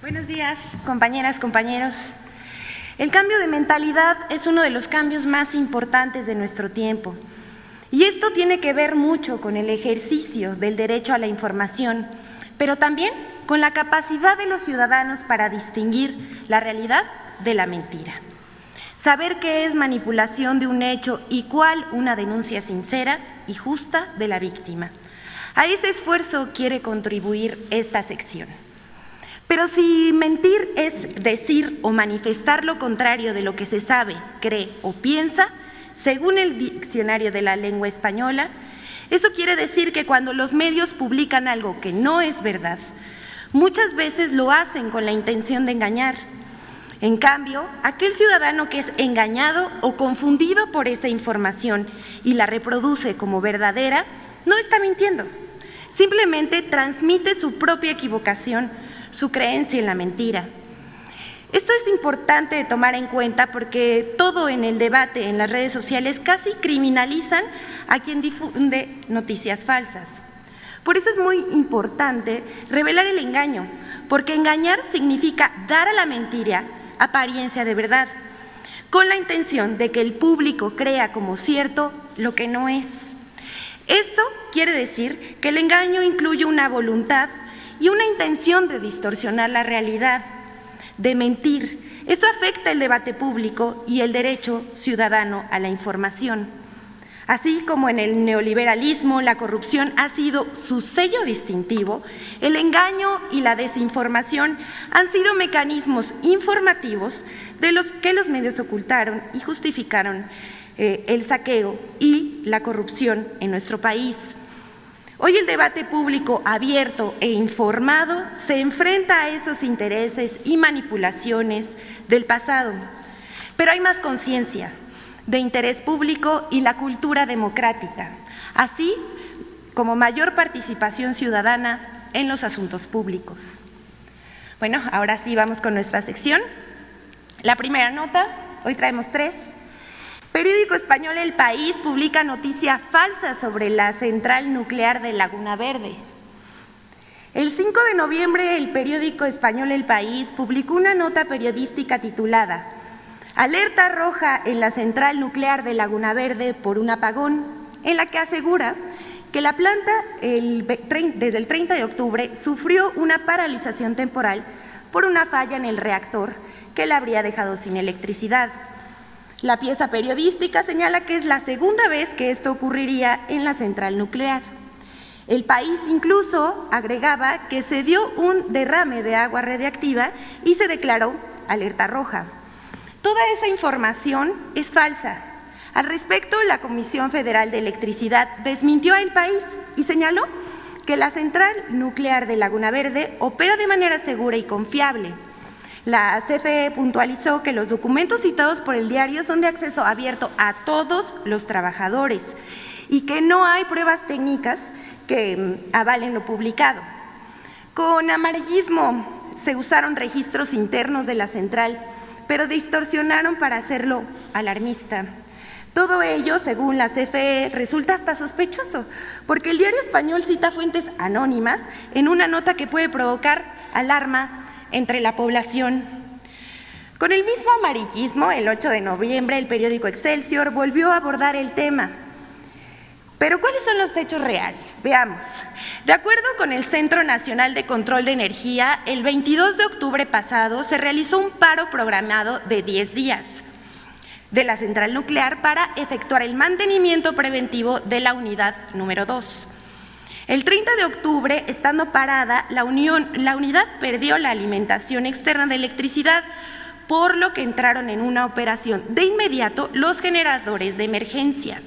Buenos días, compañeras, compañeros. El cambio de mentalidad es uno de los cambios más importantes de nuestro tiempo. Y esto tiene que ver mucho con el ejercicio del derecho a la información, pero también con la capacidad de los ciudadanos para distinguir la realidad de la mentira. Saber qué es manipulación de un hecho y cuál una denuncia sincera y justa de la víctima. A ese esfuerzo quiere contribuir esta sección. Pero si mentir es decir o manifestar lo contrario de lo que se sabe, cree o piensa, según el diccionario de la lengua española, eso quiere decir que cuando los medios publican algo que no es verdad, muchas veces lo hacen con la intención de engañar. En cambio, aquel ciudadano que es engañado o confundido por esa información y la reproduce como verdadera, no está mintiendo. Simplemente transmite su propia equivocación, su creencia en la mentira. Esto es importante de tomar en cuenta porque todo en el debate en las redes sociales casi criminalizan a quien difunde noticias falsas. Por eso es muy importante revelar el engaño, porque engañar significa dar a la mentira apariencia de verdad, con la intención de que el público crea como cierto lo que no es. Esto quiere decir que el engaño incluye una voluntad y una intención de distorsionar la realidad, de mentir. Eso afecta el debate público y el derecho ciudadano a la información. Así como en el neoliberalismo la corrupción ha sido su sello distintivo, el engaño y la desinformación han sido mecanismos informativos de los que los medios ocultaron y justificaron el saqueo y la corrupción en nuestro país. Hoy el debate público abierto e informado se enfrenta a esos intereses y manipulaciones del pasado, pero hay más conciencia de interés público y la cultura democrática, así como mayor participación ciudadana en los asuntos públicos. Bueno, ahora sí vamos con nuestra sección. La primera nota, hoy traemos 3. Periódico español El País publica noticia falsa sobre la central nuclear de Laguna Verde. El 5 de noviembre, el periódico español El País publicó una nota periodística titulada "Alerta roja en la central nuclear de Laguna Verde por un apagón", en la que asegura que la planta desde el 30 de octubre sufrió una paralización temporal por una falla en el reactor que la habría dejado sin electricidad. La pieza periodística señala que es la segunda vez que esto ocurriría en la central nuclear. El País incluso agregaba que se dio un derrame de agua radiactiva y se declaró alerta roja. Toda esa información es falsa. Al respecto, la Comisión Federal de Electricidad desmintió a El País y señaló que la central nuclear de Laguna Verde opera de manera segura y confiable. La CFE puntualizó que los documentos citados por el diario son de acceso abierto a todos los trabajadores y que no hay pruebas técnicas que avalen lo publicado. Con amarillismo se usaron registros internos de la central, pero distorsionaron para hacerlo alarmista. Todo ello, según la CFE, resulta hasta sospechoso, porque el diario español cita fuentes anónimas en una nota que puede provocar alarma entre la población. Con el mismo amarillismo, el 8 de noviembre, el periódico Excelsior volvió a abordar el tema. Pero ¿cuáles son los hechos reales? Veamos. De acuerdo con el Centro Nacional de Control de Energía, el 22 de octubre pasado se realizó un paro programado de 10 días de la central nuclear para efectuar el mantenimiento preventivo de la unidad número 2. El 30 de octubre, estando parada, la unidad perdió la alimentación externa de electricidad, por lo que entraron en una operación de inmediato los generadores de emergencia,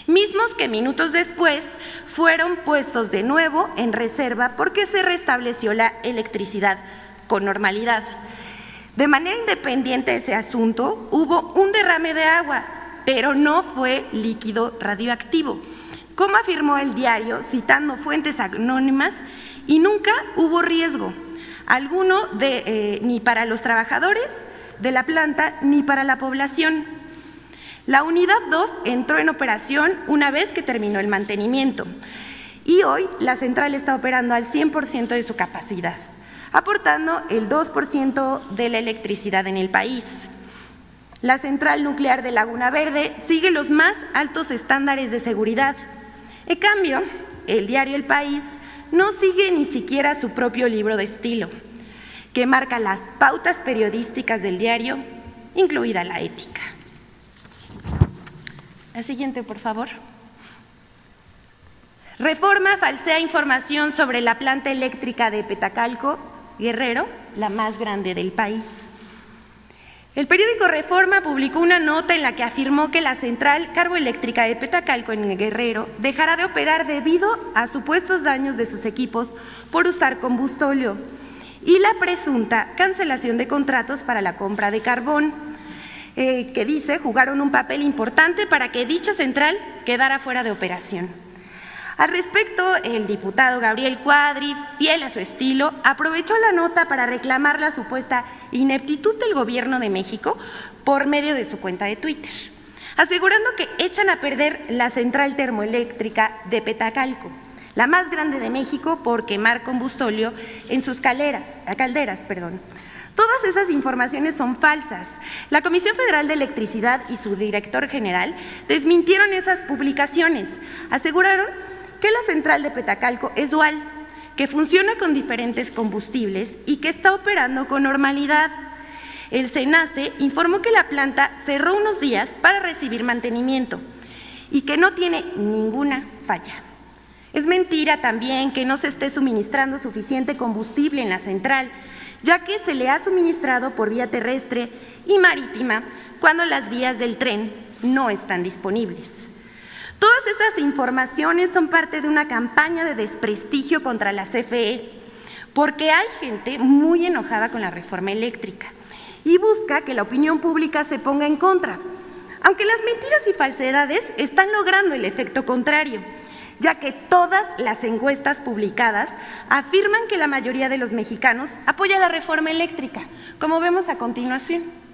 mismos que minutos después fueron puestos de nuevo en reserva porque se restableció la electricidad con normalidad. De manera independiente de ese asunto, hubo un derrame de agua, pero no fue líquido radioactivo, como afirmó el diario, citando fuentes anónimas, y nunca hubo riesgo alguno ni para los trabajadores de la planta ni para la población. La unidad 2 entró en operación una vez que terminó el mantenimiento y hoy la central está operando al 100% de su capacidad. aportando el 2% de la electricidad en el país. La central nuclear de Laguna Verde sigue los más altos estándares de seguridad. En cambio, el diario El País no sigue ni siquiera su propio libro de estilo, que marca las pautas periodísticas del diario, incluida la ética. La siguiente, por favor. Reforma falsea información sobre la planta eléctrica de Petacalco, Guerrero, la más grande del país. El periódico Reforma publicó una nota en la que afirmó que la central carboeléctrica de Petacalco en Guerrero dejará de operar debido a supuestos daños de sus equipos por usar combustóleo y la presunta cancelación de contratos para la compra de carbón, que dice jugaron un papel importante para que dicha central quedara fuera de operación. Al respecto, el diputado Gabriel Cuadri, fiel a su estilo, aprovechó la nota para reclamar la supuesta ineptitud del Gobierno de México por medio de su cuenta de Twitter, asegurando que echan a perder la central termoeléctrica de Petacalco, la más grande de México por quemar combustóleo en sus calderas. Todas esas informaciones son falsas. La Comisión Federal de Electricidad y su director general desmintieron esas publicaciones. Aseguraron que la central de Petacalco es dual, que funciona con diferentes combustibles y que está operando con normalidad. El SENACE informó que la planta cerró unos días para recibir mantenimiento y que no tiene ninguna falla. Es mentira también que no se esté suministrando suficiente combustible en la central, ya que se le ha suministrado por vía terrestre y marítima cuando las vías del tren no están disponibles. Todas esas informaciones son parte de una campaña de desprestigio contra la CFE, porque hay gente muy enojada con la reforma eléctrica y busca que la opinión pública se ponga en contra, aunque las mentiras y falsedades están logrando el efecto contrario, ya que todas las encuestas publicadas afirman que la mayoría de los mexicanos apoya la reforma eléctrica, como vemos a continuación.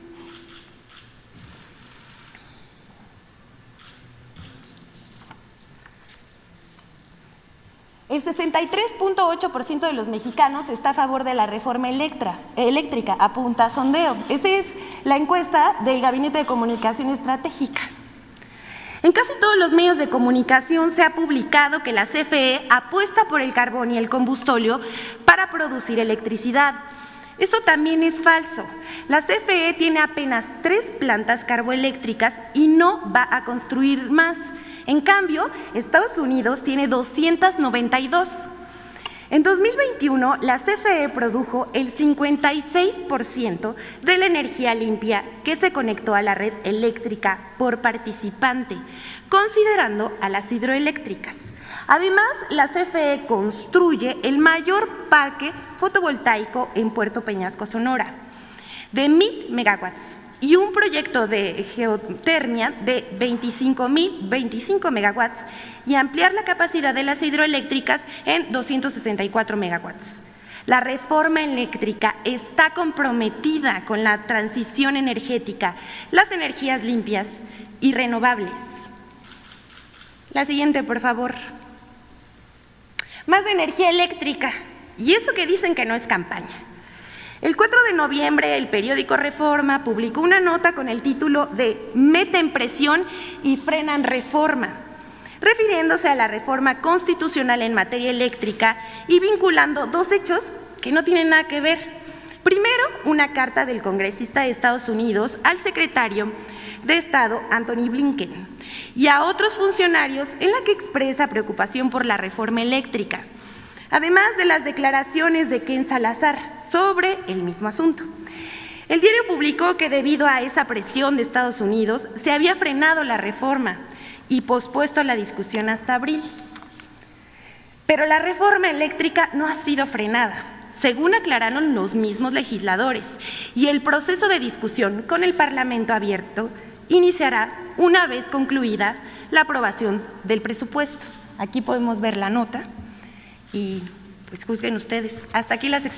El 63.8% de los mexicanos está a favor de la reforma eléctrica, apunta Sondeo. Esa es la encuesta del Gabinete de Comunicación Estratégica. En casi todos los medios de comunicación se ha publicado que la CFE apuesta por el carbón y el combustóleo para producir electricidad. Eso también es falso. La CFE tiene apenas 3 plantas carboeléctricas y no va a construir más. En cambio, Estados Unidos tiene 292. En 2021, la CFE produjo el 56% de la energía limpia que se conectó a la red eléctrica por participante, considerando a las hidroeléctricas. Además, la CFE construye el mayor parque fotovoltaico en Puerto Peñasco, Sonora, de 1,000 megawatts. Y un proyecto de geotermia de 25 megawatts y ampliar la capacidad de las hidroeléctricas en 264 megawatts. La reforma eléctrica está comprometida con la transición energética, las energías limpias y renovables. La siguiente, por favor. Más de energía eléctrica. Y eso que dicen que no es campaña. El 4 de noviembre, el periódico Reforma publicó una nota con el título de "Meten presión y frenan reforma", refiriéndose a la reforma constitucional en materia eléctrica y vinculando 2 hechos que no tienen nada que ver. Primero, una carta del congresista de Estados Unidos al secretario de Estado, Antony Blinken, y a otros funcionarios en la que expresa preocupación por la reforma eléctrica, además de las declaraciones de Ken Salazar sobre el mismo asunto. El diario publicó que debido a esa presión de Estados Unidos se había frenado la reforma y pospuesto la discusión hasta abril. Pero la reforma eléctrica no ha sido frenada, según aclararon los mismos legisladores, y el proceso de discusión con el Parlamento abierto iniciará una vez concluida la aprobación del presupuesto. Aquí podemos ver la nota y pues juzguen ustedes. Hasta aquí la sección.